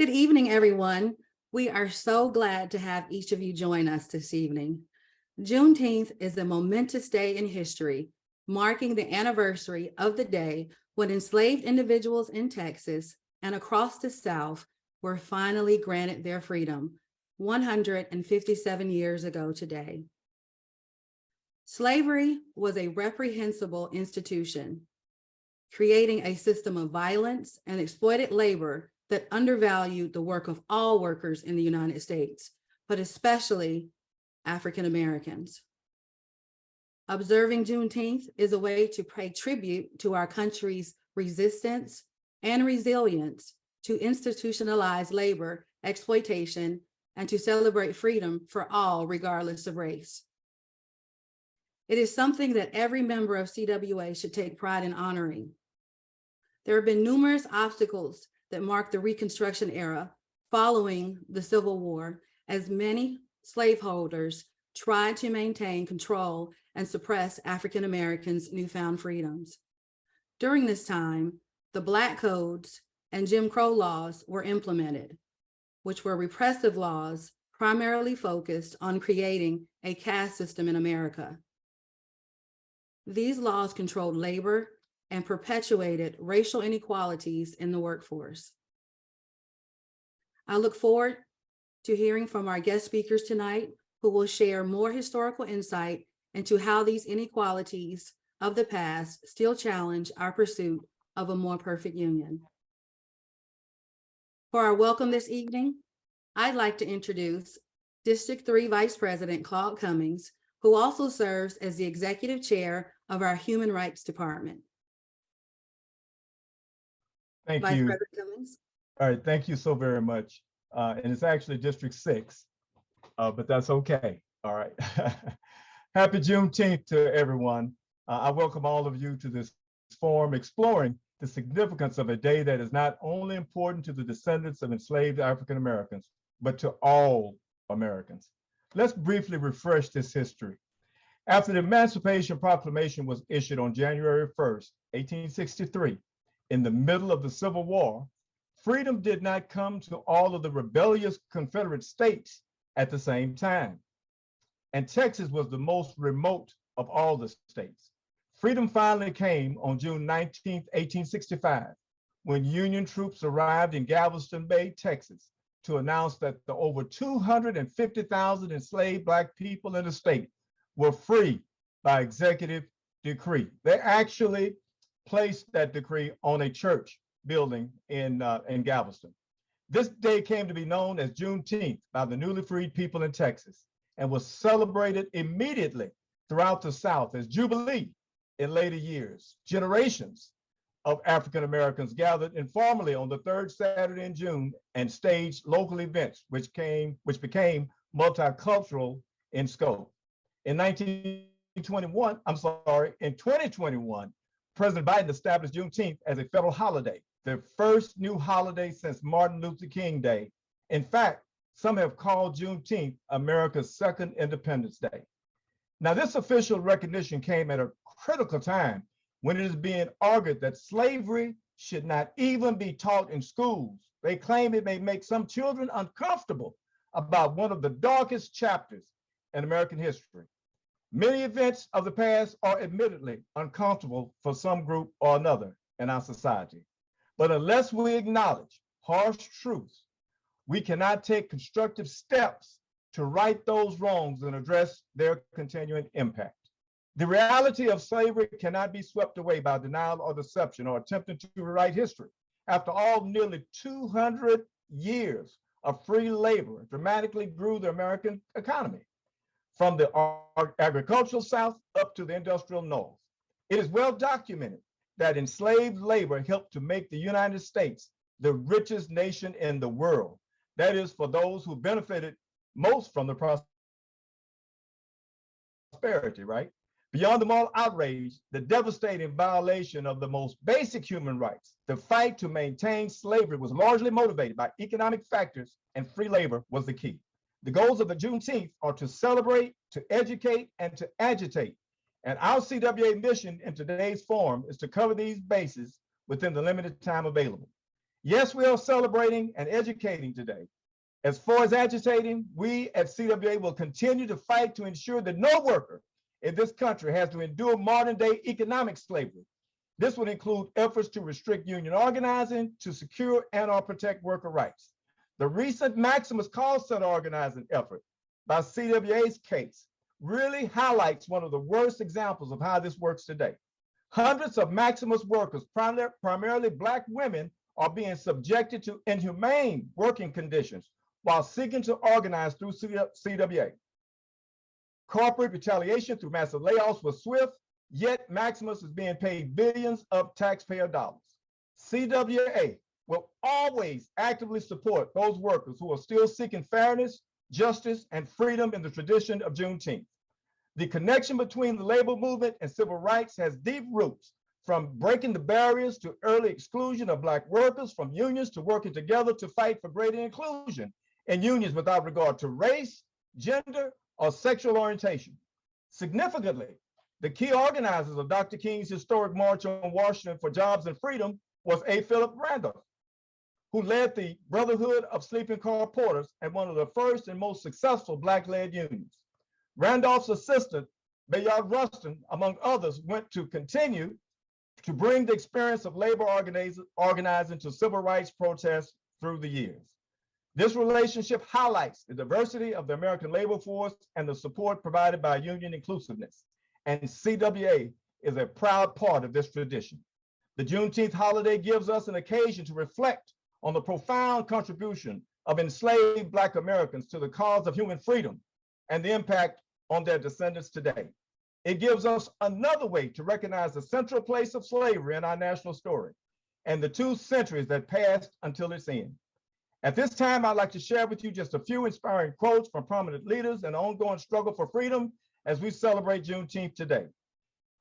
Good evening, everyone. We are so glad to have each of you join us this evening. Juneteenth is a momentous day in history, marking the anniversary of the day when enslaved individuals in Texas and across the South were finally granted their freedom 157 years ago today. Slavery was a reprehensible institution, creating a system of violence and exploited labor that undervalued the work of all workers in the United States, but especially African Americans. Observing Juneteenth is a way to pay tribute to our country's resistance and resilience to institutionalized labor exploitation and to celebrate freedom for all, regardless of race. It is something that every member of CWA should take pride in honoring. There have been numerous obstacles that mark the Reconstruction era following the Civil War, as many slaveholders tried to maintain control and suppress African Americans' newfound freedoms. During this time, the Black Codes and Jim Crow laws were implemented, which were repressive laws primarily focused on creating a caste system in America. These laws controlled labor and perpetuated racial inequalities in the workforce. I look forward to hearing from our guest speakers tonight, who will share more historical insight into how these inequalities of the past still challenge our pursuit of a more perfect union. For our welcome this evening, I'd like to introduce District 3 Vice President Claude Cummings, who also serves as the Executive Chair of our Human Rights Department. Thank Vice you. President Cummings. All right, thank you so very much. And it's actually District 6, but that's okay. All right. Happy Juneteenth to everyone. I welcome all of you to this forum exploring the significance of a day that is not only important to the descendants of enslaved African Americans, but to all Americans. Let's briefly refresh this history. After the Emancipation Proclamation was issued on January 1st, 1863, in the middle of the Civil War, freedom did not come to all of the rebellious Confederate states at the same time. And Texas was the most remote of all the states. Freedom finally came on June 19, 1865, when Union troops arrived in Galveston Bay, Texas, to announce that the over 250,000 enslaved Black people in the state were free by executive decree. They actually placed that decree on a church building in Galveston. This day came to be known as Juneteenth by the newly freed people in Texas and was celebrated immediately throughout the South as Jubilee in later years. Generations of African Americans gathered informally on the third Saturday in June and staged local events, which became multicultural in scope. In 2021, President Biden established Juneteenth as a federal holiday, the first new holiday since Martin Luther King Day. In fact, some have called Juneteenth America's second Independence Day. Now, this official recognition came at a critical time when it is being argued that slavery should not even be taught in schools. They claim it may make some children uncomfortable about one of the darkest chapters in American history. Many events of the past are admittedly uncomfortable for some group or another in our society. But unless we acknowledge harsh truths, we cannot take constructive steps to right those wrongs and address their continuing impact. The reality of slavery cannot be swept away by denial or deception or attempting to rewrite history. After all, nearly 200 years of free labor dramatically grew the American economy, from the agricultural South up to the industrial North. It is well documented that enslaved labor helped to make the United States the richest nation in the world. That is, for those who benefited most from the prosperity, right? Beyond the moral outrage, the devastating violation of the most basic human rights, the fight to maintain slavery was largely motivated by economic factors, and free labor was the key. The goals of the Juneteenth are to celebrate, to educate, and to agitate. And our CWA mission in today's forum is to cover these bases within the limited time available. Yes, we are celebrating and educating today. As far as agitating, we at CWA will continue to fight to ensure that no worker in this country has to endure modern day economic slavery. This would include efforts to restrict union organizing to secure and/or protect worker rights. The recent Maximus call center organizing effort by CWA's case really highlights one of the worst examples of how this works today. Hundreds of Maximus workers, primarily Black women, are being subjected to inhumane working conditions while seeking to organize through CWA. Corporate retaliation through massive layoffs was swift, yet Maximus is being paid billions of taxpayer dollars. CWA will always actively support those workers who are still seeking fairness, justice, and freedom in the tradition of Juneteenth. The connection between the labor movement and civil rights has deep roots, from breaking the barriers to early exclusion of Black workers from unions to working together to fight for greater inclusion in unions without regard to race, gender, or sexual orientation. Significantly, the key organizers of Dr. King's historic March on Washington for Jobs and Freedom was A. Philip Randolph, who led the Brotherhood of Sleeping Car Porters and one of the first and most successful Black-led unions. Randolph's assistant, Bayard Rustin, among others, went to continue to bring the experience of labor organizing to civil rights protests through the years. This relationship highlights the diversity of the American labor force and the support provided by union inclusiveness. And CWA is a proud part of this tradition. The Juneteenth holiday gives us an occasion to reflect on the profound contribution of enslaved Black Americans to the cause of human freedom and the impact on their descendants today. It gives us another way to recognize the central place of slavery in our national story and the 2 centuries that passed until its end. At this time, I'd like to share with you just a few inspiring quotes from prominent leaders in the ongoing struggle for freedom as we celebrate Juneteenth today.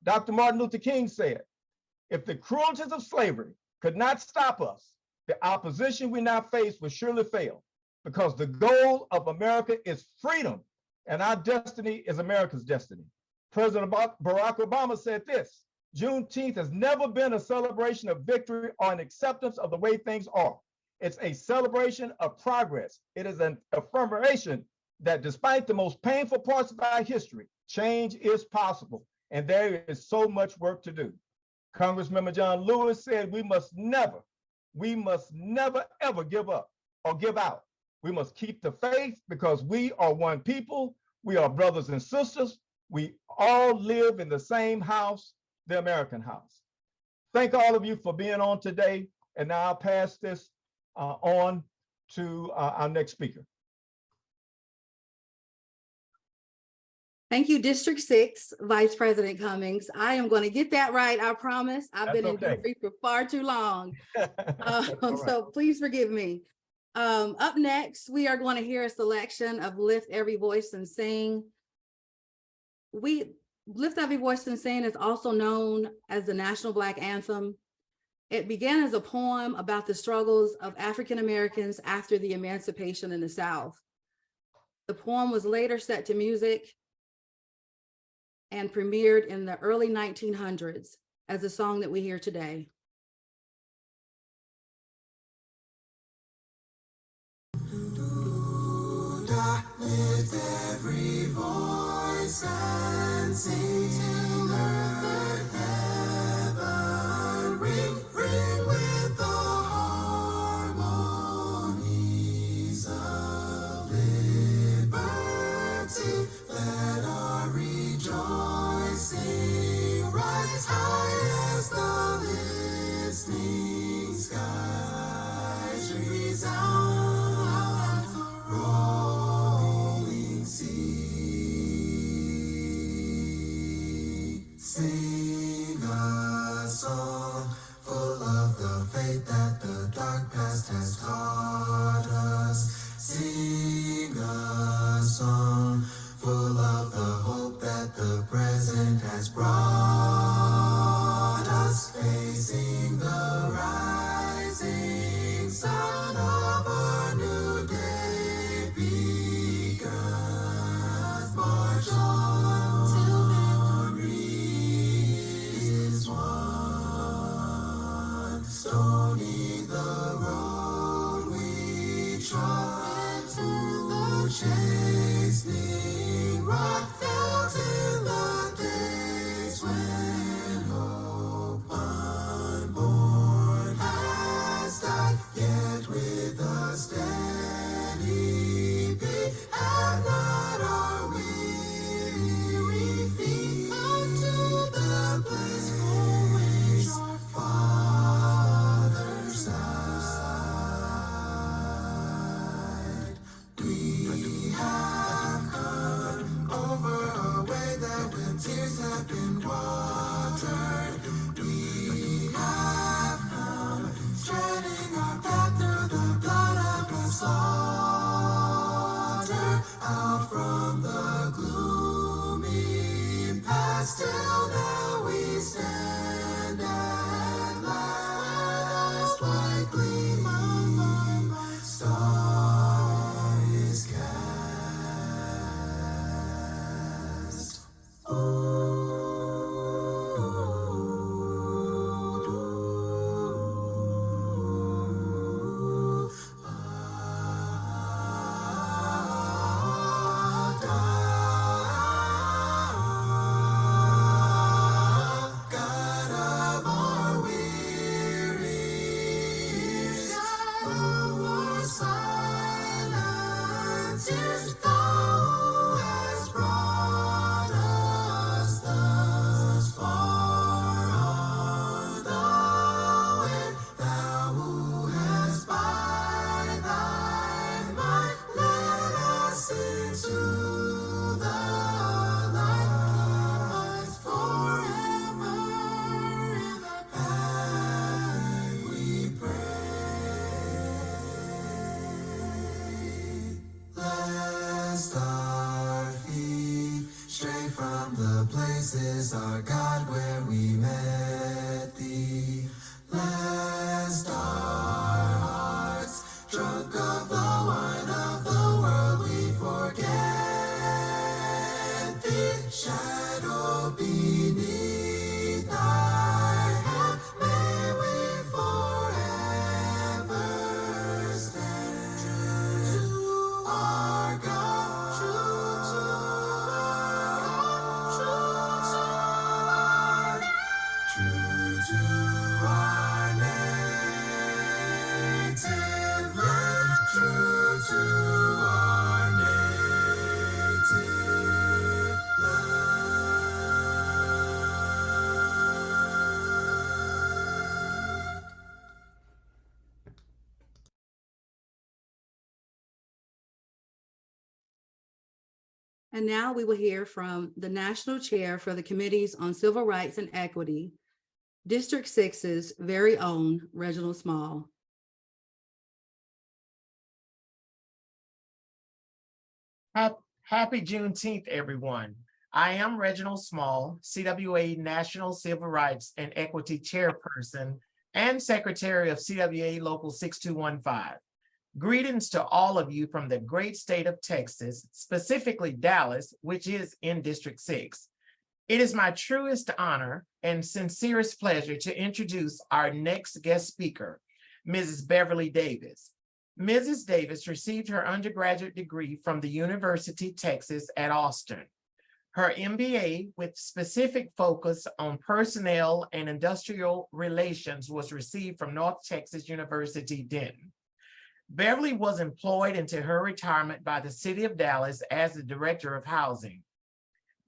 Dr. Martin Luther King said, "If the cruelties of slavery could not stop us, the opposition we now face will surely fail, because the goal of America is freedom, and our destiny is America's destiny." President Barack Obama said this, "Juneteenth has never been a celebration of victory or an acceptance of the way things are. It's a celebration of progress. It is an affirmation that despite the most painful parts of our history, change is possible, and there is so much work to do." Congressmember John Lewis said, we must never ever give up or give out. We must keep the faith because we are one people. We are brothers and sisters. We all live in the same house, the American house. Thank all of you for being on today. And now I'll pass this on to our next speaker. Thank you, District 6, Vice President Cummings. I am going to get that right, I promise. I've been in D.C. for far too long. So please forgive me. Up next, we are going to hear a selection of Lift Every Voice and Sing. Lift Every Voice and Sing is also known as the National Black Anthem. It began as a poem about the struggles of African Americans after the emancipation in the South. The poem was later set to music and premiered in the early 1900s as the song that we hear today. Lift every voice and sing till earth heaven ring, ring with the harmonies of liberty. Let our rejoicing rise as high as the listening skies resound. Rolling sea. from the places, our God, where we met thee. Lest our hearts, drunk of the wine of the world, we forget thee. Shadow beneath thy hand, may we forever stand. True to our God, true to our God, true to our native land, true to our native land. And now we will hear from the National Chair for the Committees on Civil Rights and Equity, District 6's very own Reginald Small. Happy Juneteenth, everyone. I am Reginald Small, CWA National Civil Rights and Equity Chairperson and Secretary of CWA Local 6215. Greetings to all of you from the great state of Texas, specifically Dallas, which is in District 6. It is my truest honor and sincerest pleasure to introduce our next guest speaker, Mrs. Beverly Davis. Mrs. Davis received her undergraduate degree from the University of Texas at Austin. Her MBA with specific focus on personnel and industrial relations was received from North Texas University, Denton. Beverly was employed into her retirement by the City of Dallas as the Director of Housing.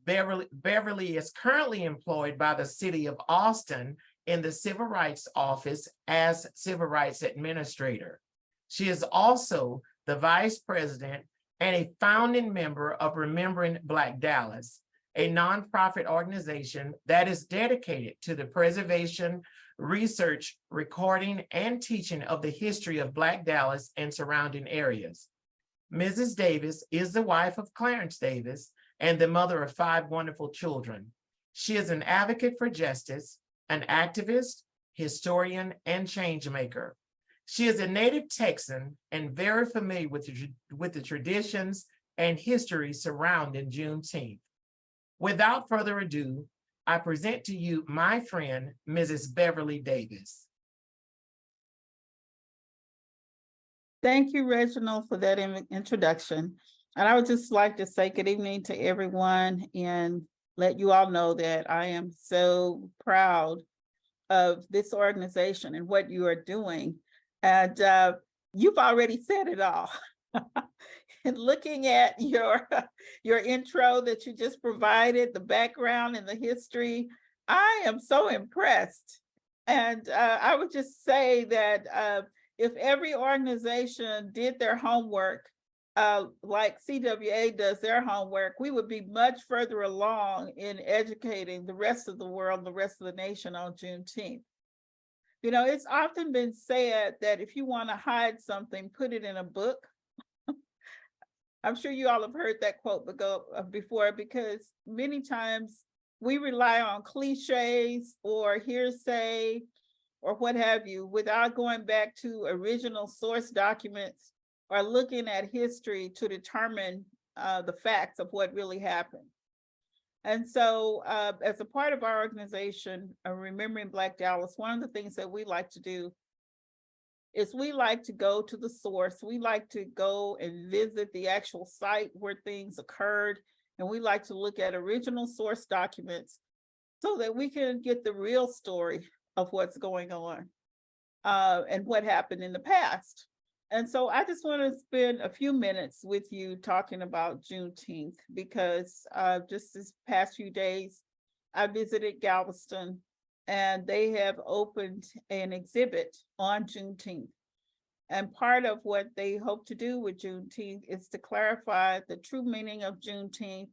Beverly is currently employed by the City of Austin in the Civil Rights Office as Civil Rights Administrator. She is also the Vice President and a founding member of Remembering Black Dallas, a nonprofit organization that is dedicated to the preservation, research, recording, and teaching of the history of Black Dallas and surrounding areas. Mrs. Davis is the wife of Clarence Davis and the mother of 5 wonderful children. She is an advocate for justice, an activist, historian, and change maker. She is a native Texan and very familiar with the traditions and history surrounding Juneteenth. Without further ado, I present to you my friend, Mrs. Beverly Davis. Thank you, Reginald, for that introduction. And I would just like to say good evening to everyone and let you all know that I am so proud of this organization and what you are doing. And you've already said it all. And looking at your intro that you just provided, the background and the history, I am so impressed. And I would just say that if every organization did their homework like CWA does their homework, we would be much further along in educating the rest of the world, the rest of the nation on Juneteenth. You know, it's often been said that if you want to hide something, put it in a book. I'm sure you all have heard that quote before, because many times we rely on cliches or hearsay or what have you without going back to original source documents or looking at history to determine the facts of what really happened. And so as a part of our organization, Remembering Black Dallas, one of the things that we like to do is we like to go to the source. We like to go and visit the actual site where things occurred. And we like to look at original source documents so that we can get the real story of what's going on and what happened in the past. And so I just want to spend a few minutes with you talking about Juneteenth, because just this past few days, I visited Galveston, and they have opened an exhibit on Juneteenth. And part of what they hope to do with Juneteenth is to clarify the true meaning of Juneteenth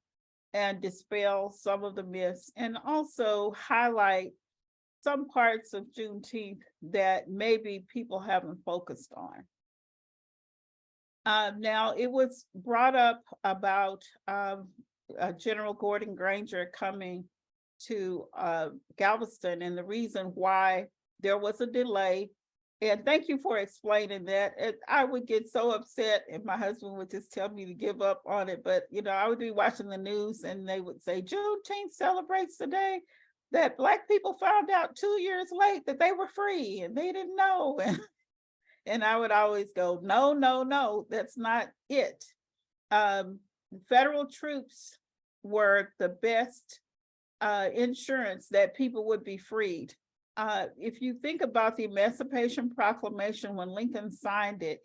and dispel some of the myths, and also highlight some parts of Juneteenth that maybe people haven't focused on. Now, it was brought up about General Gordon Granger coming to Galveston, and the reason why there was a delay. And thank you for explaining that. I would get so upset if my husband would just tell me to give up on it. But, you know, I would be watching the news and they would say, Juneteenth celebrates the day that Black people found out 2 years late that they were free and they didn't know. And I would always go, no, no, no, that's not it. Federal troops were the best insurance that people would be freed. If you think about the Emancipation Proclamation, when Lincoln signed it,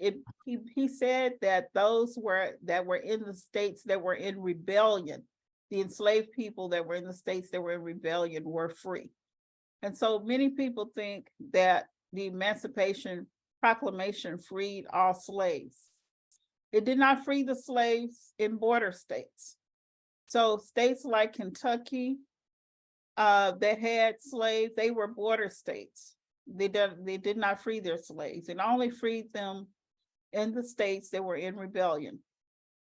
he said that those that were in the states that were in rebellion, the enslaved people that were in the states that were in rebellion were free. And so many people think that the Emancipation Proclamation freed all slaves. It did not free the slaves in border states. So states like Kentucky, that had slaves, they were border states. They did not free their slaves. It only freed them in the states that were in rebellion.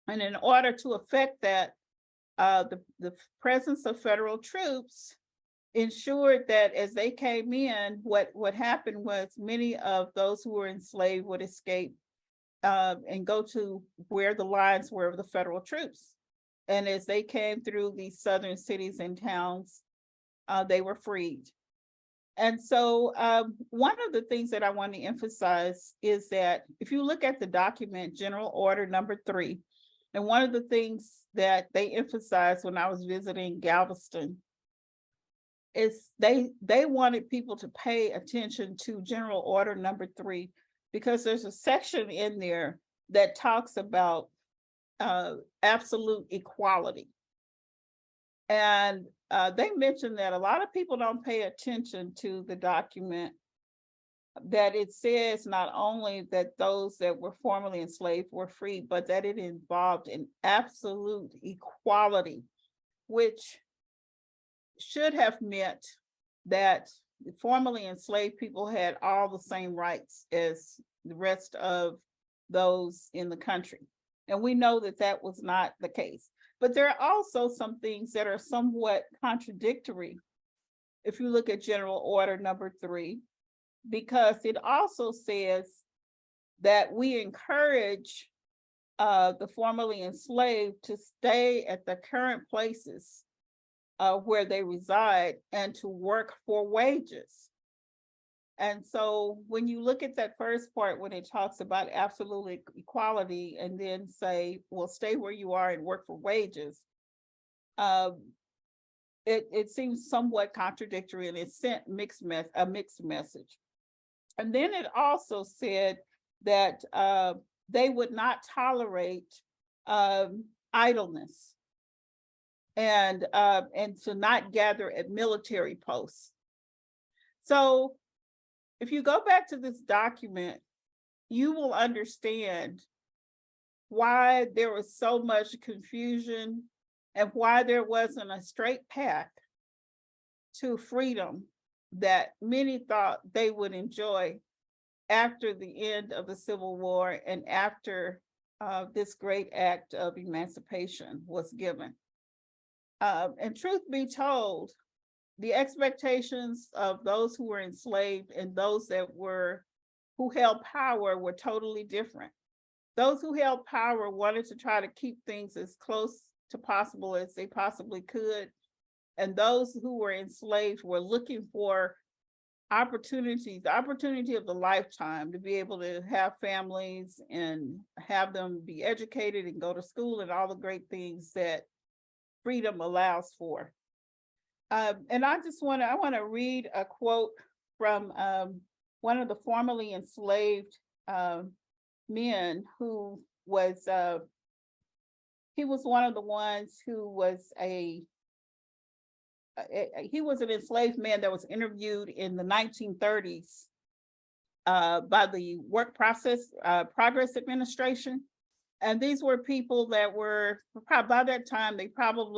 And in order to effect that, the presence of federal troops ensured that as they came in, what happened was many of those who were enslaved would escape and go to where the lines were of the federal troops. And as they came through these southern cities and towns, they were freed. And so one of the things that I want to emphasize is that if you look at the document, General Order Number 3, and one of the things that they emphasized when I was visiting Galveston is they wanted people to pay attention to General Order Number 3, because there's a section in there that talks about absolute equality. And they mentioned that a lot of people don't pay attention to the document, that it says not only that those that were formerly enslaved were free, but that it involved an absolute equality, which should have meant that the formerly enslaved people had all the same rights as the rest of those in the country. And we know that that was not the case. But there are also some things that are somewhat contradictory if you look at General Order Number 3, because it also says that we encourage the formerly enslaved to stay at the current places where they reside and to work for wages. And so when you look at that first part, when it talks about absolute equality and then say, well, stay where you are and work for wages, it seems somewhat contradictory, and it sent a mixed message. And then it also said that they would not tolerate idleness and to not gather at military posts. So if you go back to this document, you will understand why there was so much confusion and why there wasn't a straight path to freedom that many thought they would enjoy after the end of the Civil War and after this great act of emancipation was given. And truth be told, the expectations of those who were enslaved and those who held power were totally different. Those who held power wanted to try to keep things as close to possible as they possibly could. And those who were enslaved were looking for opportunities, the opportunity of the lifetime to be able to have families and have them be educated and go to school and all the great things that freedom allows for. And I want to read a quote from one of the formerly enslaved men who was, he was one of the ones who was he was an enslaved man that was interviewed in the 1930s by the Work Progress Administration. And these were people that were, by that time,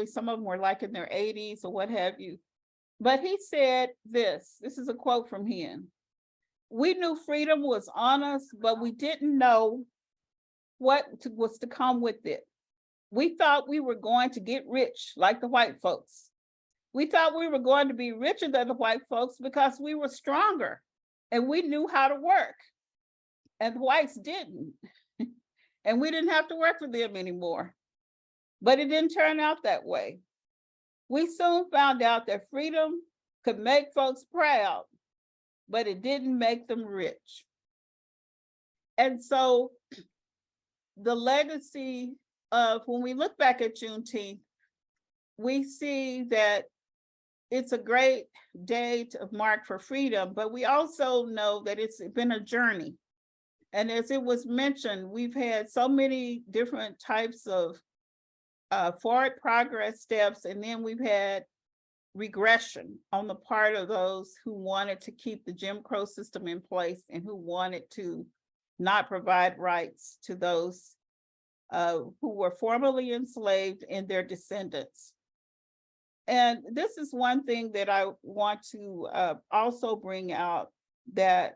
some of them were like in their 80s or what have you. But he said this is a quote from him. "We knew freedom was on us, but we didn't know what was to come with it. We thought we were going to get rich like the white folks. We thought we were going to be richer than the white folks because we were stronger and we knew how to work. And the whites didn't. And we didn't have to work for them anymore. But it didn't turn out that way. We soon found out that freedom could make folks proud, but it didn't make them rich. And so the legacy of when we look back at Juneteenth, we see that it's a great day to mark for freedom, but we also know that it's been a journey. And as it was mentioned, we've had so many different types of forward progress steps, and then we've had regression on the part of those who wanted to keep the Jim Crow system in place and who wanted to not provide rights to those who were formerly enslaved and their descendants. And this is one thing that I want to also bring out, that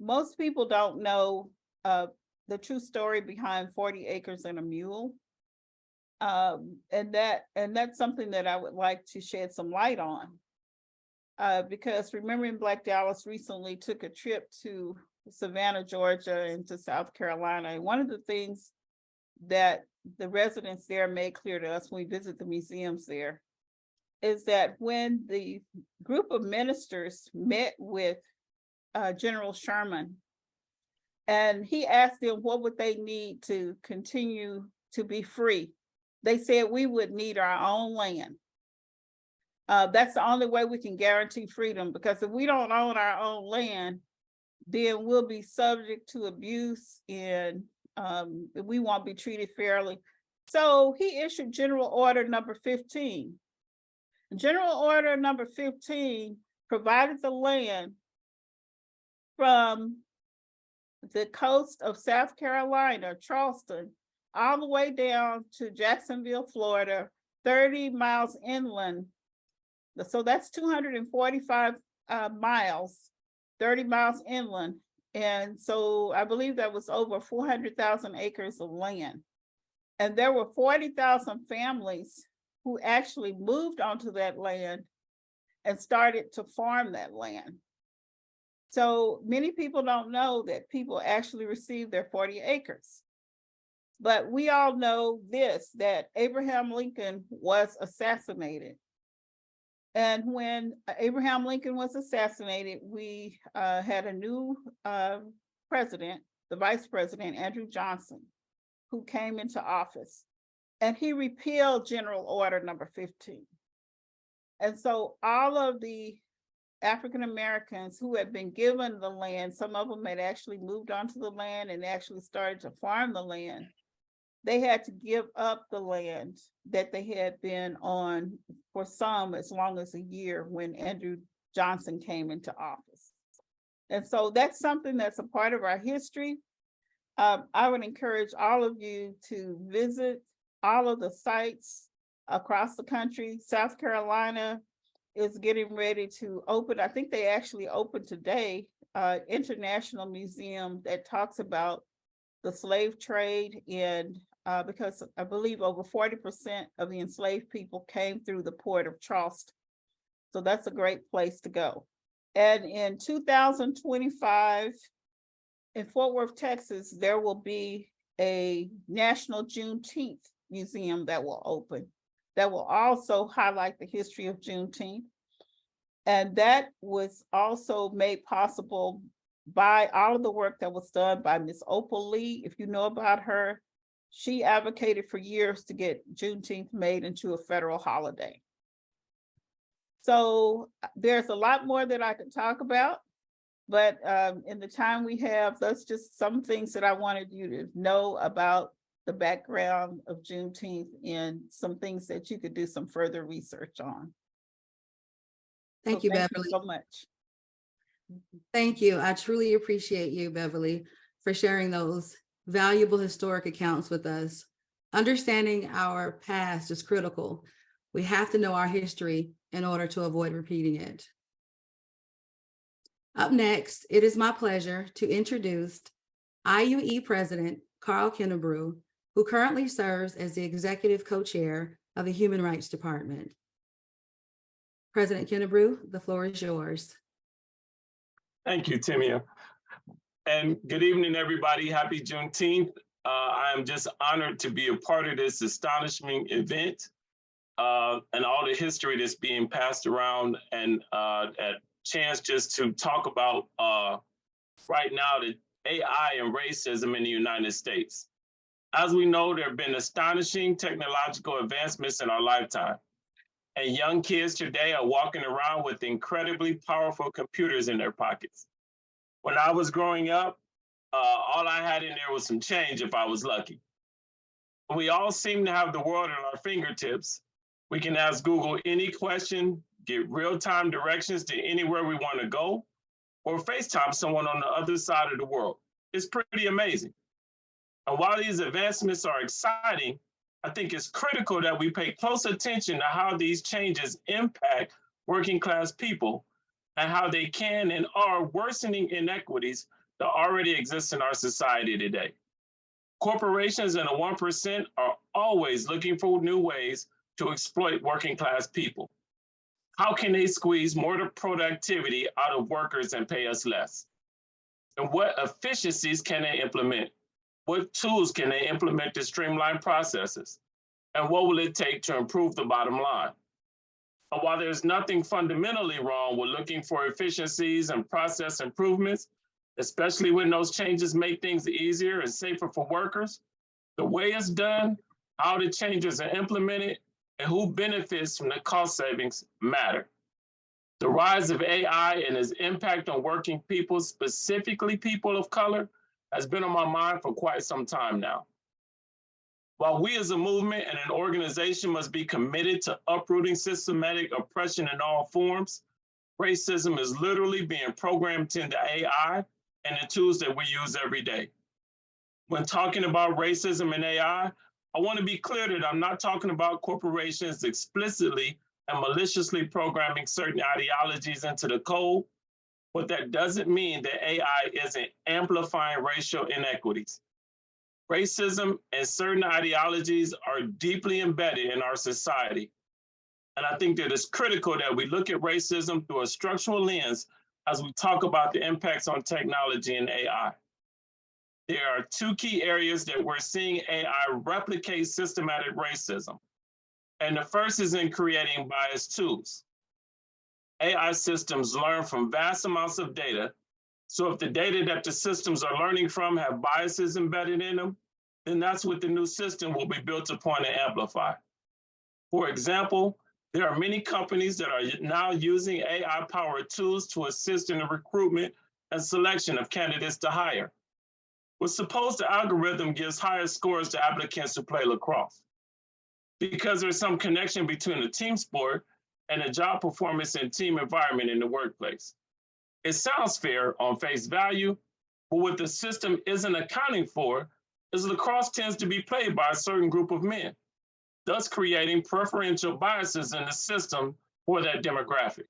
most people don't know the true story behind 40 acres and a mule. And that's something that I would like to shed some light on. Because Remembering Black Dallas recently took a trip to Savannah, Georgia, and to South Carolina. And one of the things that the residents there made clear to us when we visit the museums there is that when the group of ministers met with General Sherman, and he asked them what would they need to continue to be free, they said we would need our own land. That's the only way we can guarantee freedom, because if we don't own our own land, then we'll be subject to abuse and we won't be treated fairly. So he issued General Order number 15. General Order number 15 provided the land from the coast of South Carolina, Charleston, all the way down to Jacksonville, Florida, 30 miles inland. So that's 245 miles, 30 miles inland. And so I believe that was over 400,000 acres of land. And there were 40,000 families who actually moved onto that land and started to farm that land. So many people don't know that people actually received their 40 acres. But we all know this, that Abraham Lincoln was assassinated. And when Abraham Lincoln was assassinated, we had a new president, the Vice President, Andrew Johnson, who came into office. And he repealed General Order number 15. And so all of the African Americans who had been given the land, some of them had actually moved onto the land and actually started to farm the land. They had to give up the land that they had been on for some as long as a year when Andrew Johnson came into office. And so that's something that's a part of our history. I would encourage all of you to visit all of the sites across the country. South Carolina is getting ready to open. I think they actually opened today, International Museum that talks about the slave trade, and because I believe over 40% of the enslaved people came through the port of Charleston. So that's a great place to go. And in 2025, in Fort Worth, Texas, there will be a National Juneteenth Museum that will open, that will also highlight the history of Juneteenth. And that was also made possible by all of the work that was done by Ms. Opal Lee. If you know about her, she advocated for years to get Juneteenth made into a federal holiday. So there's a lot more that I could talk about, but in the time we have, that's just some things that I wanted you to know about the background of Juneteenth and some things that you could do some further research on. Thank you, Thank Beverly. you so much. Thank you. I truly appreciate you, Beverly, for sharing those valuable historic accounts with us. Understanding our past is critical. We have to know our history in order to avoid repeating it. Up next, it is my pleasure to introduce IUE President Carl Kennebrew, who currently serves as the Executive Co-Chair of the Human Rights Department. President Kennebrew, the floor is yours. Thank you, Timia. And good evening, everybody. Happy Juneteenth. I am just honored to be a part of this astonishing event and all the history that's being passed around, and a chance just to talk about right now the AI and racism in the United States. As we know, there have been astonishing technological advancements in our lifetime. And young kids today are walking around with incredibly powerful computers in their pockets. When I was growing up, all I had in there was some change if I was lucky. We all seem to have the world at our fingertips. We can ask Google any question, get real-time directions to anywhere we want to go, or FaceTime someone on the other side of the world. It's pretty amazing. And while these advancements are exciting, I think it's critical that we pay close attention to how these changes impact working class people and how they can and are worsening inequities that already exist in our society today. Corporations and the 1% are always looking for new ways to exploit working class people. How can they squeeze more productivity out of workers and pay us less? And what efficiencies can they implement? What tools can they implement to streamline processes? And what will it take to improve the bottom line? And while there's nothing fundamentally wrong with looking for efficiencies and process improvements, especially when those changes make things easier and safer for workers, the way it's done, how the changes are implemented, and who benefits from the cost savings matter. The rise of AI and its impact on working people, specifically people of color, has been on my mind for quite some time now. While we as a movement and an organization must be committed to uprooting systematic oppression in all forms, racism is literally being programmed into AI and the tools that we use every day. When talking about racism and AI, I want to be clear that I'm not talking about corporations explicitly and maliciously programming certain ideologies into the code, but that doesn't mean that AI isn't amplifying racial inequities. Racism and certain ideologies are deeply embedded in our society. And I think that it's critical that we look at racism through a structural lens as we talk about the impacts on technology and AI. There are two key areas that we're seeing AI replicate systematic racism. And the first is in creating biased tools. AI systems learn from vast amounts of data. So if the data that the systems are learning from have biases embedded in them, then that's what the new system will be built upon and amplify. For example, there are many companies that are now using AI-powered tools to assist in the recruitment and selection of candidates to hire. Well, suppose the algorithm gives higher scores to applicants to play lacrosse. Because there's some connection between the team sport and the job performance and team environment in the workplace. It sounds fair on face value, but what the system isn't accounting for is lacrosse tends to be played by a certain group of men, thus creating preferential biases in the system for that demographic.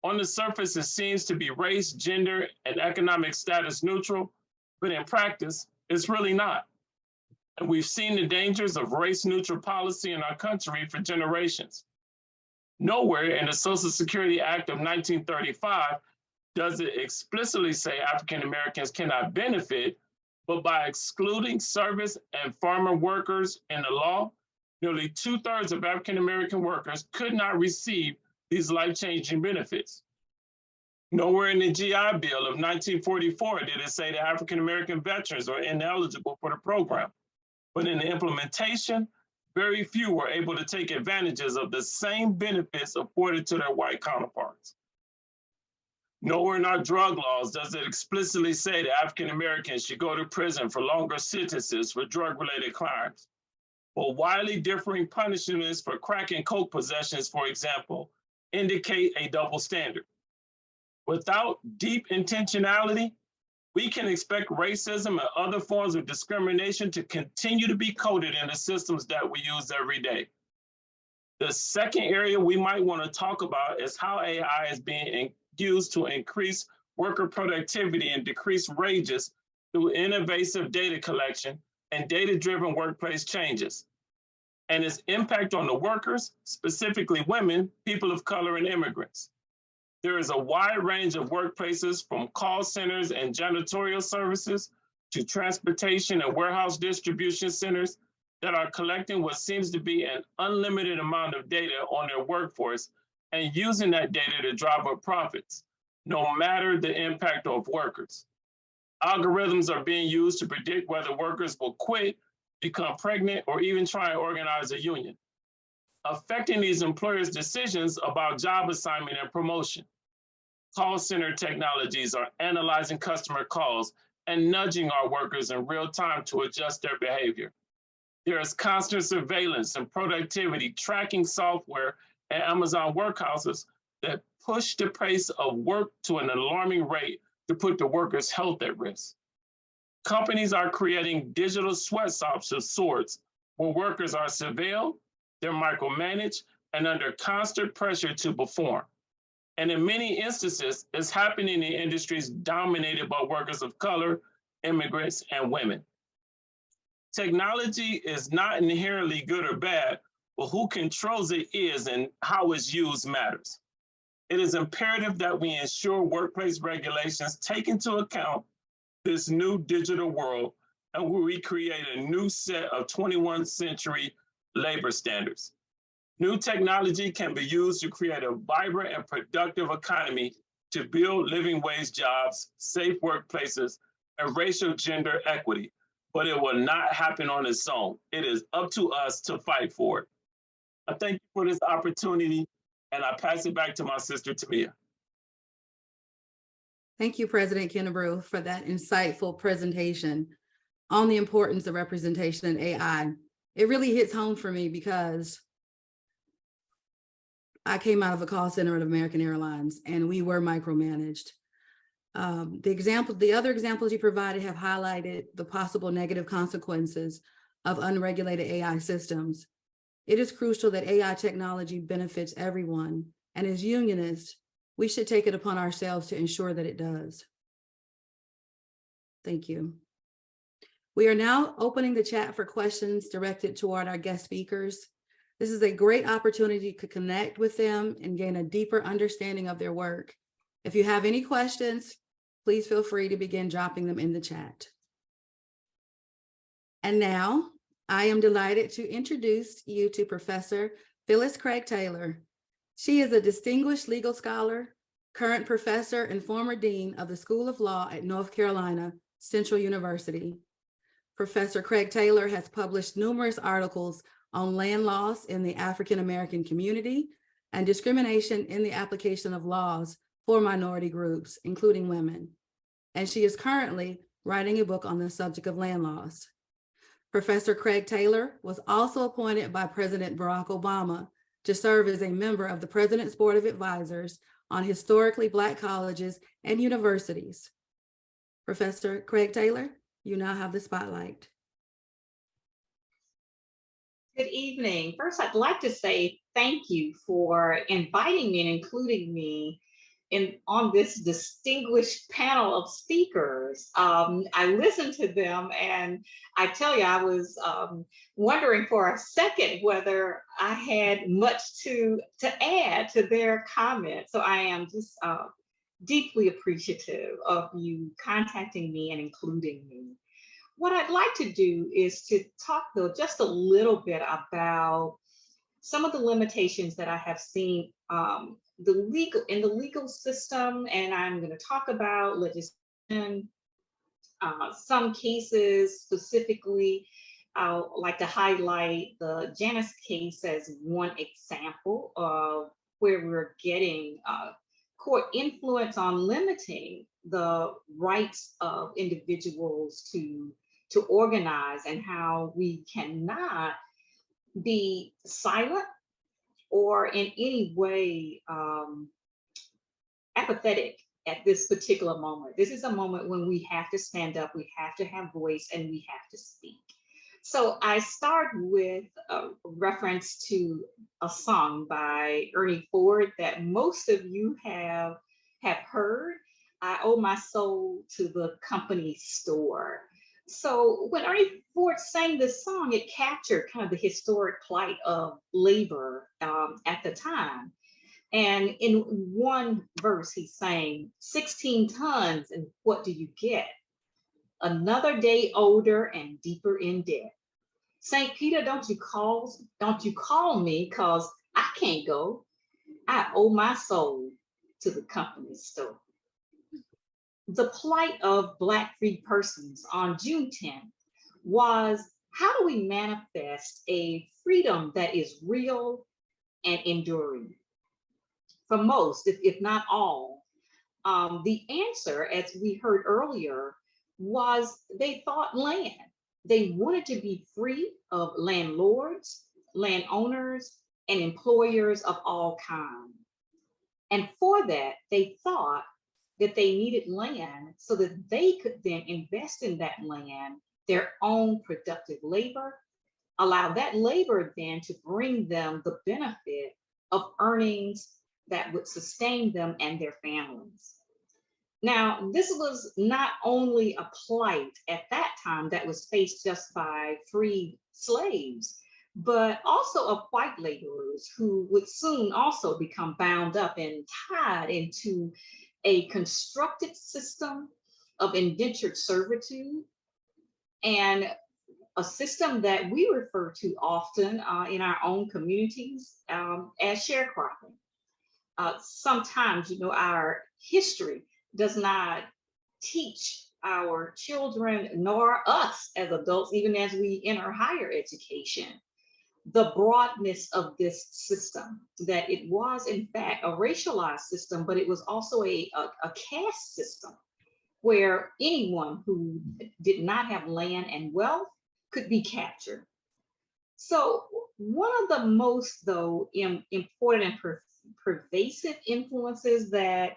On the surface, it seems to be race, gender, and economic status neutral, but in practice, it's really not. And we've seen the dangers of race-neutral policy in our country for generations. Nowhere in the Social Security Act of 1935 does it explicitly say African Americans cannot benefit, but by excluding service and farmer workers in the law, nearly 2/3 of African American workers could not receive these life-changing benefits. Nowhere in the GI Bill of 1944 did it say that African American veterans are ineligible for the program. But in the implementation, very few were able to take advantages of the same benefits afforded to their white counterparts. Nowhere in our drug laws does it explicitly say that African Americans should go to prison for longer sentences for drug-related crimes. But widely differing punishments for crack and coke possessions, for example, indicate a double standard. Without deep intentionality, we can expect racism and other forms of discrimination to continue to be coded in the systems that we use every day. The second area we might want to talk about is how AI is being used to increase worker productivity and decrease wages through innovative data collection and data-driven workplace changes, and its impact on the workers, specifically women, people of color, and immigrants. There is a wide range of workplaces from call centers and janitorial services to transportation and warehouse distribution centers that are collecting what seems to be an unlimited amount of data on their workforce and using that data to drive up profits, no matter the impact of workers. Algorithms are being used to predict whether workers will quit, become pregnant, or even try and organize a union, affecting these employers' decisions about job assignment and promotion. Call center technologies are analyzing customer calls and nudging our workers in real time to adjust their behavior. There is constant surveillance and productivity tracking software at Amazon workhouses that push the pace of work to an alarming rate to put the workers' health at risk. Companies are creating digital sweatshops of sorts where workers are surveilled, they're micromanaged, and under constant pressure to perform. And in many instances, it's happening in industries dominated by workers of color, immigrants, and women. Technology is not inherently good or bad, but who controls it is, and how it's used matters. It is imperative that we ensure workplace regulations take into account this new digital world, and we create a new set of 21st century labor standards. New technology can be used to create a vibrant and productive economy to build living wage jobs, safe workplaces, and racial gender equity, but it will not happen on its own. It is up to us to fight for it. I thank you for this opportunity, and I pass it back to my sister, Tamia. Thank you, President Kennebrew, for that insightful presentation on the importance of representation in AI. It really hits home for me because I came out of a call center at American Airlines and we were micromanaged. The other examples you provided have highlighted the possible negative consequences of unregulated AI systems. It is crucial that AI technology benefits everyone, and as unionists, we should take it upon ourselves to ensure that it does. Thank you. We are now opening the chat for questions directed toward our guest speakers. This is a great opportunity to connect with them and gain a deeper understanding of their work. If you have any questions, please feel free to begin dropping them in the chat. And now, I am delighted to introduce you to Professor Phyllis Craig Taylor. She is a distinguished legal scholar, current professor, and former dean of the School of Law at North Carolina Central University. Professor Craig Taylor has published numerous articles on land laws in the African American community and discrimination in the application of laws for minority groups, including women. And she is currently writing a book on the subject of land laws. Professor Craig Taylor was also appointed by President Barack Obama to serve as a member of the President's Board of Advisors on historically Black colleges and universities. Professor Craig Taylor, you now have the spotlight. Good evening. First, I'd like to say thank you for inviting me and including me on this distinguished panel of speakers. I listened to them and I tell you, I was wondering for a second whether I had much to add to their comments. So I am just deeply appreciative of you contacting me and including me. What I'd like to do is to talk though just a little bit about some of the limitations that I have seen in the legal system, and I'm going to talk about legislation, some cases specifically. I'd like to highlight the Janus case as one example of where we're getting court influence on limiting the rights of individuals to organize, and how we cannot be silent or in any way apathetic at this particular moment. This is a moment when we have to stand up, we have to have voice, and we have to speak. So I start with a reference to a song by Ernie Ford that most of you have heard. I owe my soul to the company store. So when Ernie Ford sang this song, it captured kind of the historic plight of labor at the time. And in one verse, he sang, 16 tons, and what do you get? Another day older and deeper in debt. St. Peter, don't you call me, cause I can't go. I owe my soul to the company store. The plight of Black free persons on June 10th was, how do we manifest a freedom that is real and enduring? For most, if not all, the answer, as we heard earlier, was they thought land. They wanted to be free of landlords, landowners, and employers of all kinds. And for that, they thought that they needed land so that they could then invest in that land, their own productive labor, allow that labor then to bring them the benefit of earnings that would sustain them and their families. Now, this was not only a plight at that time that was faced just by free slaves, but also of white laborers who would soon also become bound up and tied into a constructed system of indentured servitude, and a system that we refer to often in our own communities as sharecropping. Sometimes, our history does not teach our children nor us as adults, even as we enter higher education, the broadness of this system, that it was in fact a racialized system, but it was also a caste system where anyone who did not have land and wealth could be captured. So one of the most, though, important and pervasive influences that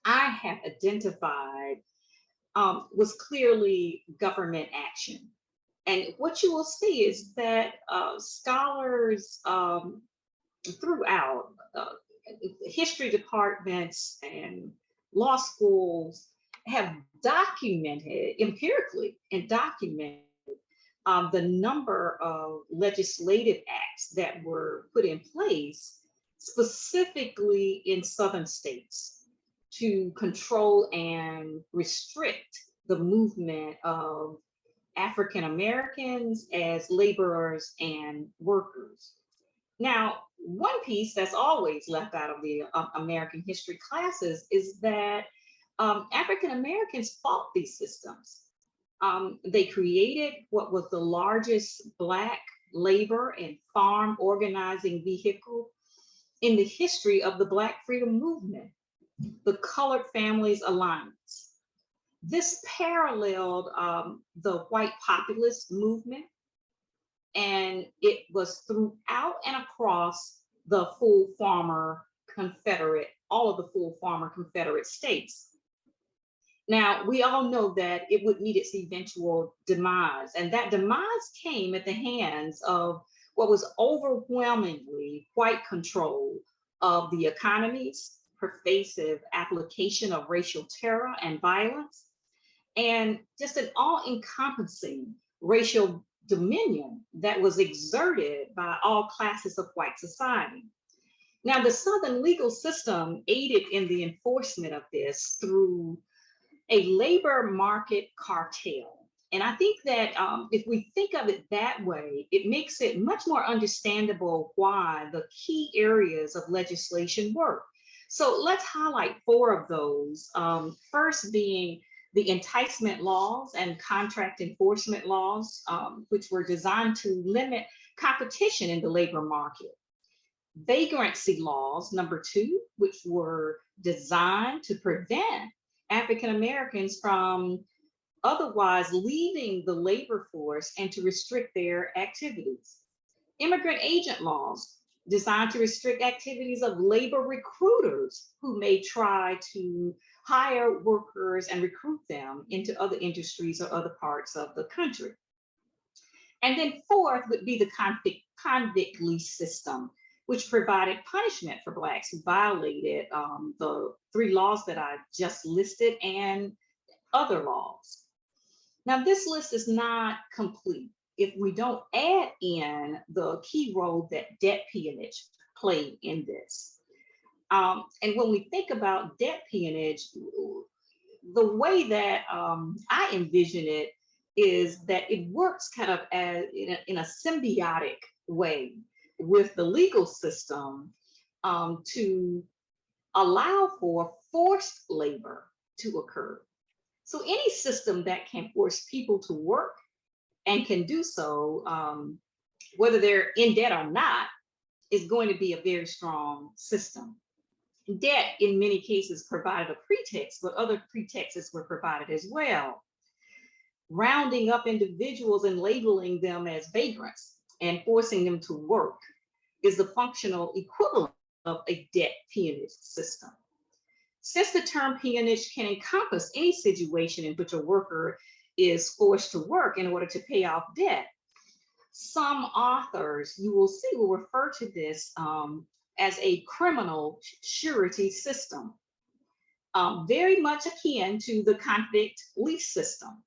I have identified was clearly government action. And what you will see is that scholars throughout history departments and law schools have documented empirically and documented the number of legislative acts that were put in place specifically in southern states to control and restrict the movement of African Americans as laborers and workers. Now, one piece that's always left out of the American history classes is that African Americans fought these systems. They created what was the largest Black labor and farm organizing vehicle in the history of the Black freedom movement, the Colored Families Alliance. This paralleled the white populist movement, and it was throughout and across the full farmer Confederate, all of the full farmer Confederate states. Now, we all know that it would meet its eventual demise, and that demise came at the hands of what was overwhelmingly white control of the economy's pervasive application of racial terror and violence, and just an all-encompassing racial dominion that was exerted by all classes of white society. Now, the Southern legal system aided in the enforcement of this through a labor market cartel. And I think that if we think of it that way, it makes it much more understandable why the key areas of legislation work. So let's highlight 4 of those. First being the enticement laws and contract enforcement laws, which were designed to limit competition in the labor market. Vagrancy laws, number 2, which were designed to prevent African Americans from otherwise leaving the labor force and to restrict their activities. Immigrant agent laws, designed to restrict activities of labor recruiters who may try to hire workers and recruit them into other industries or other parts of the country. And then 4th would be the convict lease system, which provided punishment for Blacks who violated the 3 laws that I just listed and other laws. Now, this list is not complete if we don't add in the key role that debt peonage played in this. And when we think about debt peonage, the way that I envision it is that it works kind of as in a symbiotic way with the legal system to allow for forced labor to occur. So any system that can force people to work and can do so, whether they're in debt or not, is going to be a very strong system. Debt, in many cases, provided a pretext, but other pretexts were provided as well. Rounding up individuals and labeling them as vagrants and forcing them to work is the functional equivalent of a debt peonage system. Since the term peonage can encompass any situation in which a worker is forced to work in order to pay off debt, some authors, you will see, will refer to this as a criminal surety system, very much akin to the convict lease system.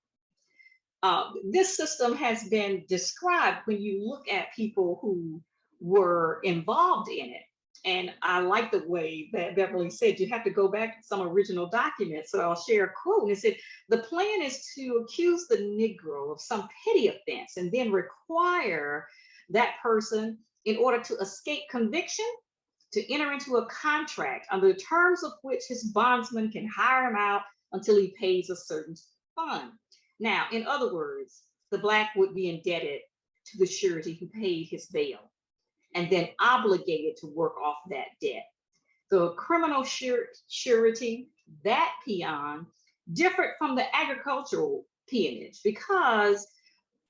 This system has been described when you look at people who were involved in it. And I like the way that Beverly said, you have to go back to some original documents. So I'll share a quote. And it said, the plan is to accuse the Negro of some petty offense and then require that person, in order to escape conviction, to enter into a contract under the terms of which his bondsman can hire him out until he pays a certain fund. Now, in other words, the Black would be indebted to the surety who paid his bail and then obligated to work off that debt. The criminal surety, that peon, differed from the agricultural peonage because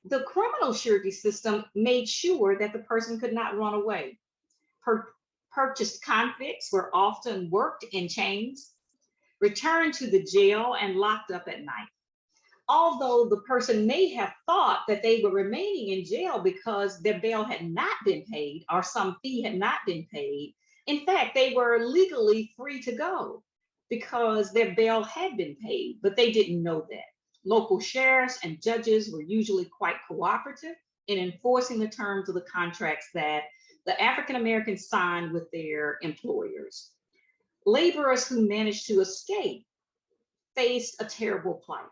the criminal surety system made sure that the person could not run away. Purchased convicts were often worked in chains, returned to the jail, and locked up at night. Although the person may have thought that they were remaining in jail because their bail had not been paid or some fee had not been paid, in fact, they were legally free to go because their bail had been paid, but they didn't know that. Local sheriffs and judges were usually quite cooperative in enforcing the terms of the contracts that the African Americans signed with their employers. Laborers who managed to escape faced a terrible plight,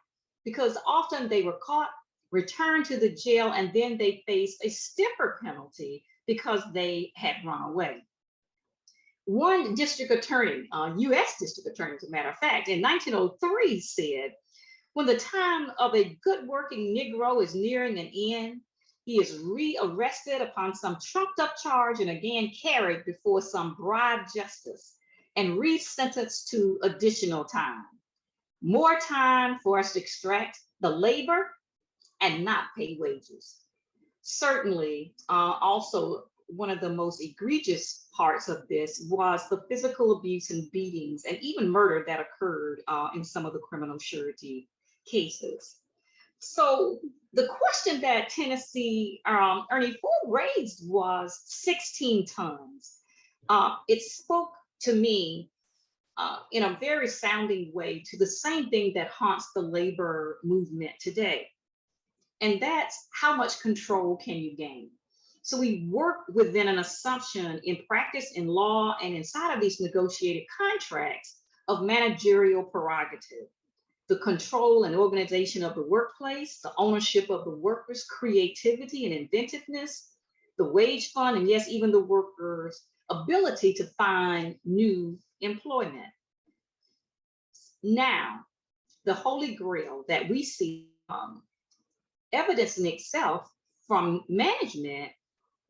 because often they were caught, returned to the jail, and then they faced a stiffer penalty because they had run away. One district attorney, US district attorney, as a matter of fact, in 1903 said, when the time of a good working Negro is nearing an end, he is rearrested upon some trumped up charge and again carried before some broad justice and resentenced to additional time. More time for us to extract the labor and not pay wages. Certainly, also one of the most egregious parts of this was the physical abuse and beatings and even murder that occurred in some of the criminal surety cases. So the question that Tennessee Ernie Ford raised was 16 tons. It spoke to me in a very sounding way to the same thing that haunts the labor movement today. And that's how much control can you gain? So we work within an assumption in practice, in law, and inside of these negotiated contracts of managerial prerogative, the control and organization of the workplace, the ownership of the workers' creativity and inventiveness, the wage fund, and yes, even the workers' ability to find new employment. Now, the holy grail that we see evidence in itself from management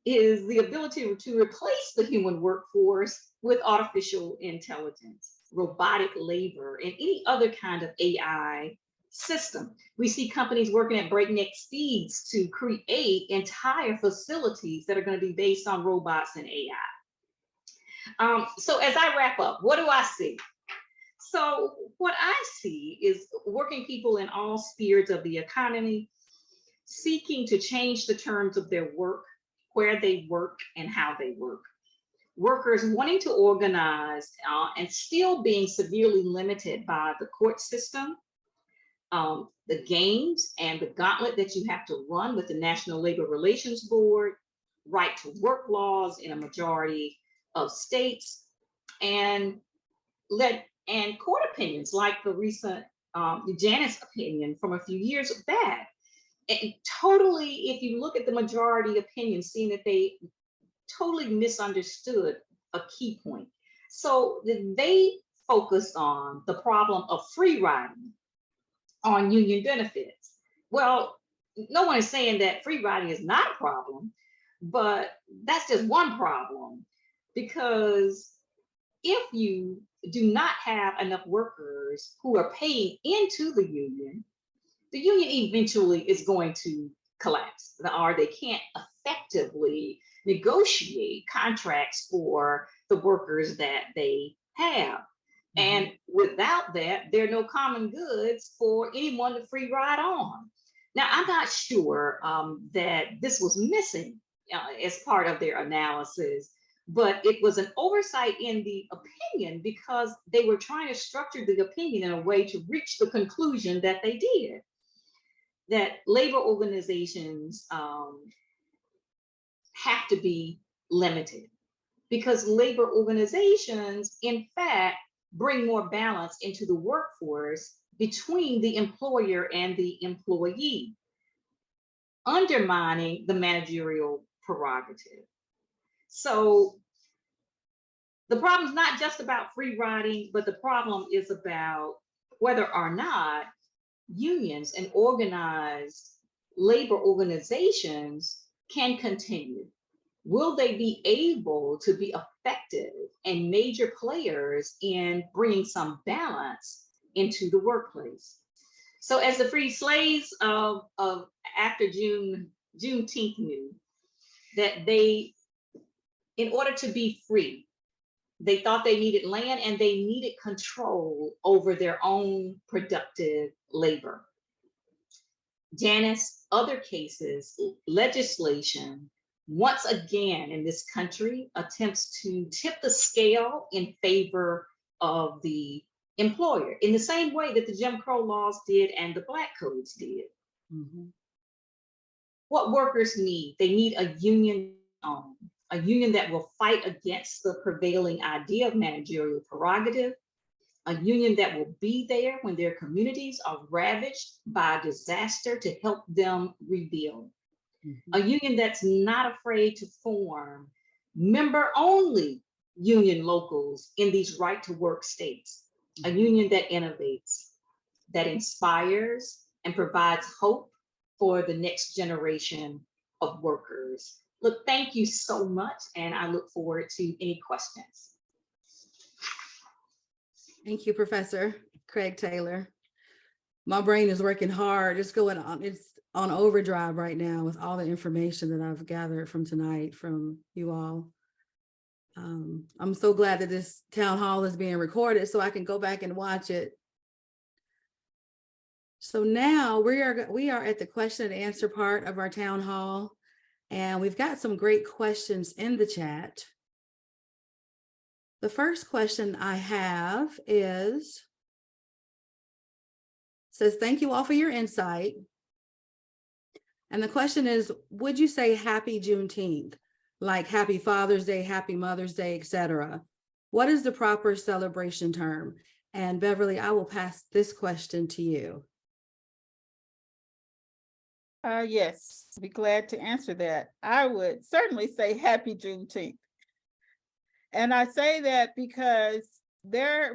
is the ability to replace the human workforce with artificial intelligence, robotic labor, and any other kind of AI system. We see companies working at breakneck speeds to create entire facilities that are going to be based on robots and AI. So as I wrap up, what do I see? So what I see is working people in all spheres of the economy seeking to change the terms of their work, where they work, and how they work. Workers wanting to organize and still being severely limited by the court system, the games and the gauntlet that you have to run with the National Labor Relations Board, right to work laws in a majority of states, and court opinions like the recent Janice opinion from a few years back. And totally, if you look at the majority opinion, seeing that they totally misunderstood a key point. So they focused on the problem of free riding on union benefits. Well, no one is saying that free riding is not a problem, but that's just one problem, because if you do not have enough workers who are paid into the union eventually is going to collapse, or they can't effectively negotiate contracts for the workers that they have. And without that, there are no common goods for anyone to free ride on. Now, I'm not sure that this was missing as part of their analysis, but it was an oversight in the opinion because they were trying to structure the opinion in a way to reach the conclusion that they did, that labor organizations have to be limited, because labor organizations, in fact, bring more balance into the workforce between the employer and the employee, undermining the managerial prerogative. So the problem is not just about free riding, but the problem is about whether or not unions and organized labor organizations can continue. Will they be able to be effective and major players in bringing some balance into the workplace? So as the free slaves of after Juneteenth knew that they, in order to be free, they thought they needed land and they needed control over their own productive labor. Janice, other cases, legislation, once again in this country attempts to tip the scale in favor of the employer in the same way that the Jim Crow laws did and the Black codes did. What workers need, they need a union that will fight against the prevailing idea of managerial prerogative, a union that will be there when their communities are ravaged by disaster to help them rebuild, a union that's not afraid to form member-only union locals in these right-to-work states, a union that innovates, that inspires, and provides hope for the next generation of workers. Look, thank you so much, and I look forward to any questions. Thank you, Professor Craig Taylor. My brain is working hard. It's on overdrive right now with all the information that I've gathered from tonight from you all. I'm so glad that this town hall is being recorded so I can go back and watch it. So now we are at the question and answer part of our town hall, and we've got some great questions in the chat. The first question I have says, thank you all for your insight. And the question is, would you say happy Juneteenth, like happy Father's Day, happy Mother's Day, etc.? What is the proper celebration term? And Beverly, I will pass this question to you. Yes, I'd be glad to answer that. I would certainly say happy Juneteenth. And I say that because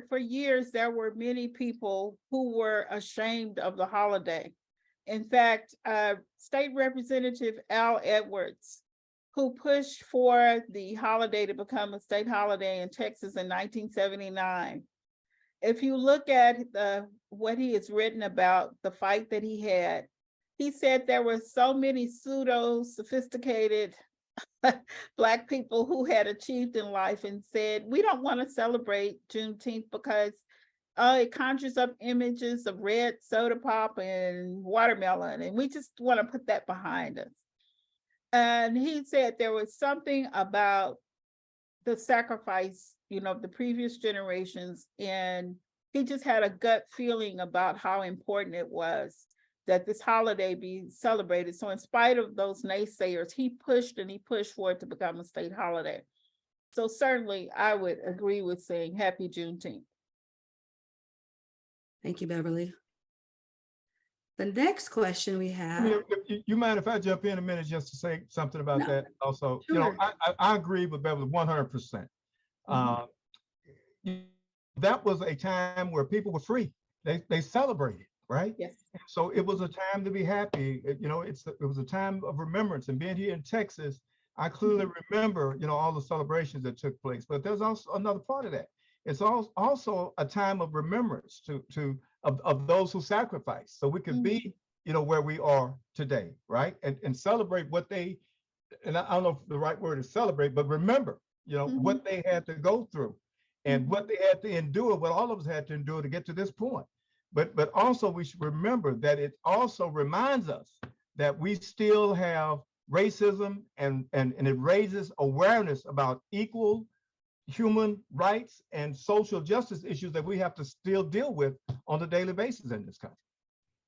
for years, there were many people who were ashamed of the holiday. In fact, State Representative Al Edwards, who pushed for the holiday to become a state holiday in Texas in 1979. If you look at what he has written about the fight that he had, he said there were so many pseudo-sophisticated Black people who had achieved in life and said, we don't want to celebrate Juneteenth because it conjures up images of red soda pop and watermelon, and we just want to put that behind us. And he said there was something about the sacrifice, of the previous generations in he just had a gut feeling about how important it was that this holiday be celebrated. So in spite of those naysayers, he pushed and he pushed for it to become a state holiday. So certainly I would agree with saying happy Juneteenth. Thank you, Beverly. The next question we have. You mind if I jump in a minute just to say something about No, that also? sure. You know, I agree with Beverly 100%. That was a time where people were free. They celebrated, right? Yes. So it was a time to be happy. You know, it was a time of remembrance. And being here in Texas, I clearly remember, you know, all the celebrations that took place. But there's also another part of that. It's also a time of remembrance of those who sacrificed, so we could be, you know, where we are today, right? And celebrate what they, and I don't know if the right word is celebrate, but remember, you know, what they had to go through and what they had to endure, what all of us had to endure to get to this point. But also we should remember that it also reminds us that we still have racism and it raises awareness about equal human rights and social justice issues that we have to still deal with on a daily basis in this country.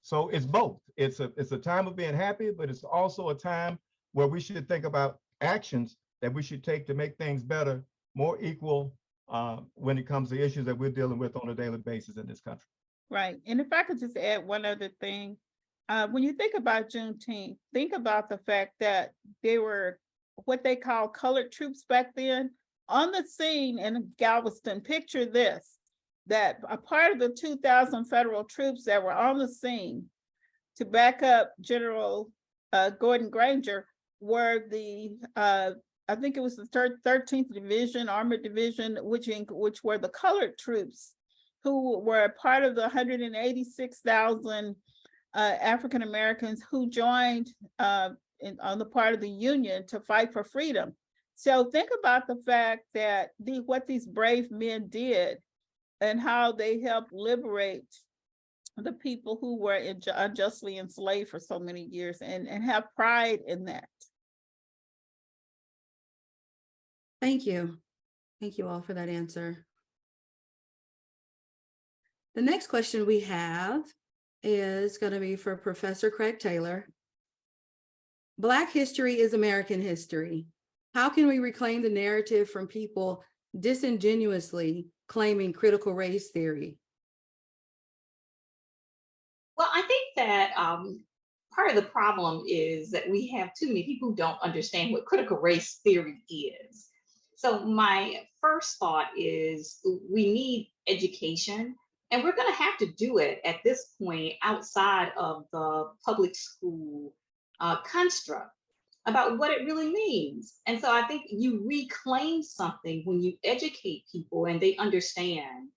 So it's both. It's a time of being happy, but it's also a time where we should think about actions that we should take to make things better, more equal when it comes to issues that we're dealing with on a daily basis in this country. Right. And if I could just add one other thing, when you think about Juneteenth, think about the fact that they were what they call colored troops back then on the scene in Galveston. Picture this, that a part of the 2,000 federal troops that were on the scene to back up General Gordon Granger were the, I think it was the 13th Division, Armored Division, which were the colored troops who were a part of the 186,000 African Americans who joined on the part of the Union to fight for freedom. So think about the fact that what these brave men did and how they helped liberate the people who were unjustly enslaved for so many years, and have pride in that. Thank you. Thank you all for that answer. The next question we have is going to be for Professor Craig Taylor. Black history is American history. How can we reclaim the narrative from people disingenuously claiming critical race theory? Well, I think that part of the problem is that we have too many people who don't understand what critical race theory is. So my first thought is we need education, and we're going to have to do it at this point outside of the public school construct about what it really means. And so I think you reclaim something when you educate people and they understand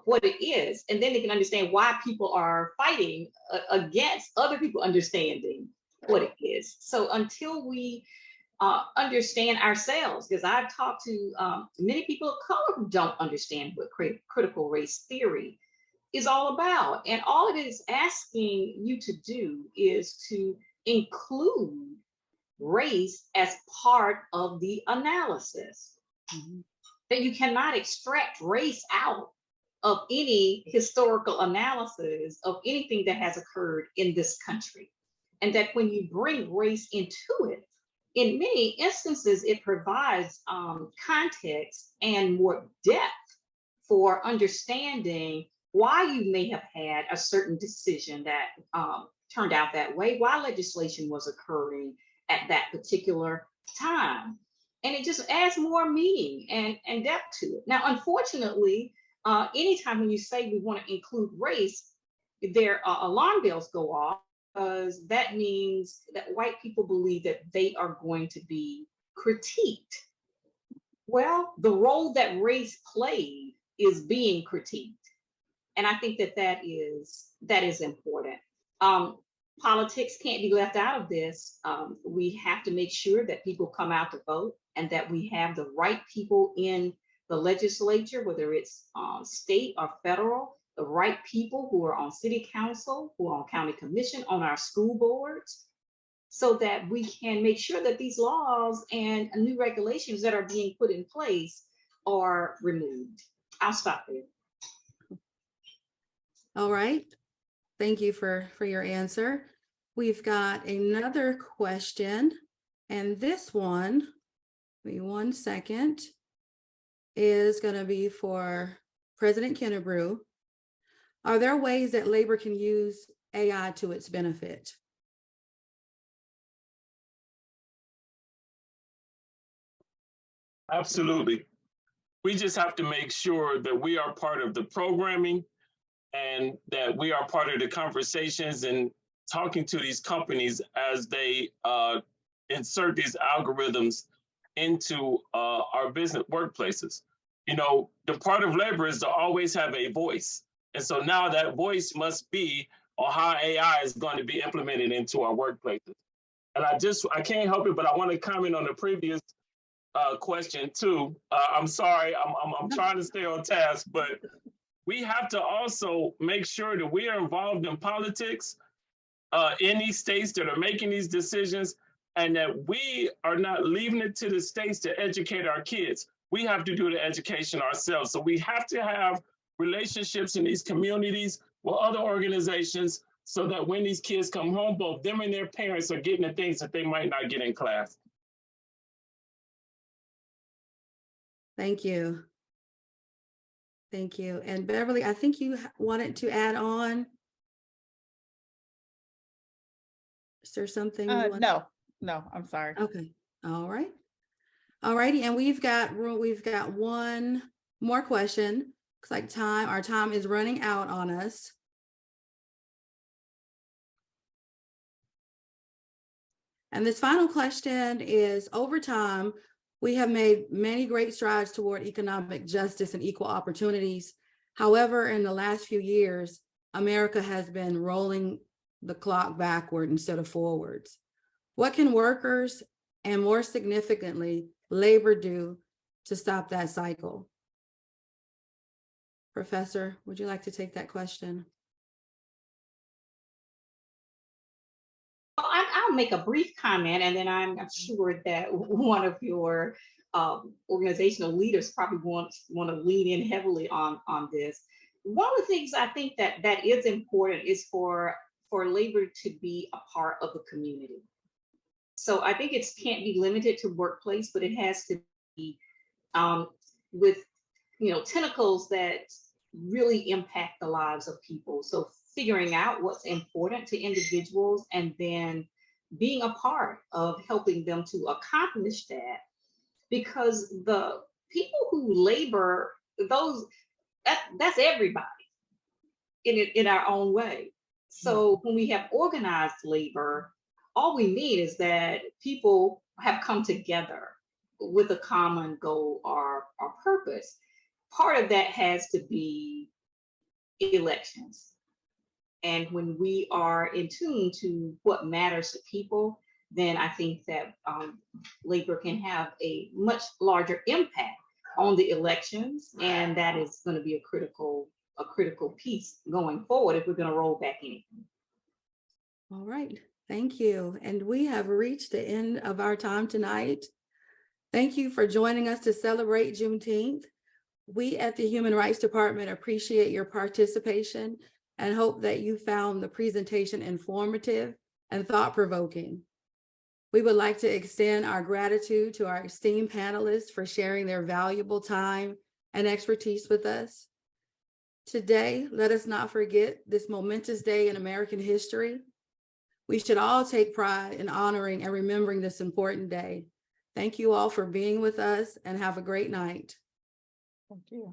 what it is, and then they can understand why people are fighting against other people understanding what it is. So until we understand ourselves, because I've talked to many people of color who don't understand what critical race theory is all about. And all it is asking you to do is to include race as part of the analysis. That you cannot extract race out of any historical analysis of anything that has occurred in this country. And that when you bring race into it, in many instances, it provides context and more depth for understanding why you may have had a certain decision that turned out that way, why legislation was occurring at that particular time. And it just adds more meaning and depth to it. Now, unfortunately, anytime when you say we want to include race, their alarm bells go off, because that means that white people believe that they are going to be critiqued. Well, the role that race played is being critiqued. And I think that is important. Politics can't be left out of this. We have to make sure that people come out to vote and that we have the right people in the legislature, whether it's state or federal, the right people who are on city council, who are on county commission, on our school boards, so that we can make sure that these laws and new regulations that are being put in place are removed. I'll stop there. All right. Thank you for your answer. We've got another question, and this one, give me 1 second, is going to be for President Kennebrew. Are there ways that labor can use AI to its benefit? Absolutely. We just have to make sure that we are part of the programming and that we are part of the conversations and talking to these companies as they insert these algorithms into our business workplaces. You know, the part of labor is to always have a voice. And so now that voice must be on how AI is going to be implemented into our workplaces. And I can't help it, but I want to comment on the previous question too. I'm sorry, I'm trying to stay on task, but we have to also make sure that we are involved in politics in these states that are making these decisions, and that we are not leaving it to the states to educate our kids. We have to do the education ourselves. So we have to have relationships in these communities with other organizations so that when these kids come home, both them and their parents are getting the things that they might not get in class. Thank you. Thank you. And Beverly, I think you wanted to add on. Is there something? No, I'm sorry. Okay. All right. All righty. And we've got one more question. Looks like our time is running out on us. And this final question is, over time, we have made many great strides toward economic justice and equal opportunities. However, in the last few years, America has been rolling the clock backward instead of forwards. What can workers, and more significantly, labor do to stop that cycle? Professor, would you like to take that question? I'll make a brief comment, and then I'm sure that one of your organizational leaders probably want to lean in heavily on this. One of the things I think that is important is for labor to be a part of the community. So I think it can't be limited to workplace, but it has to be with tentacles that really impact the lives of people. So figuring out what's important to individuals and then being a part of helping them to accomplish that, because the people who labor, that's everybody in our own way. So when we have organized labor, all we need is that people have come together with a common goal or purpose. Part of that has to be elections. And when we are in tune to what matters to people, then I think that labor can have a much larger impact on the elections, and that is going to be a critical piece going forward if we're going to roll back anything. All right, thank you. And we have reached the end of our time tonight. Thank you for joining us to celebrate Juneteenth. We at the Human Rights Department appreciate your participation and hope that you found the presentation informative and thought-provoking. We would like to extend our gratitude to our esteemed panelists for sharing their valuable time and expertise with us. Today, let us not forget this momentous day in American history. We should all take pride in honoring and remembering this important day. Thank you all for being with us, and have a great night. Thank you.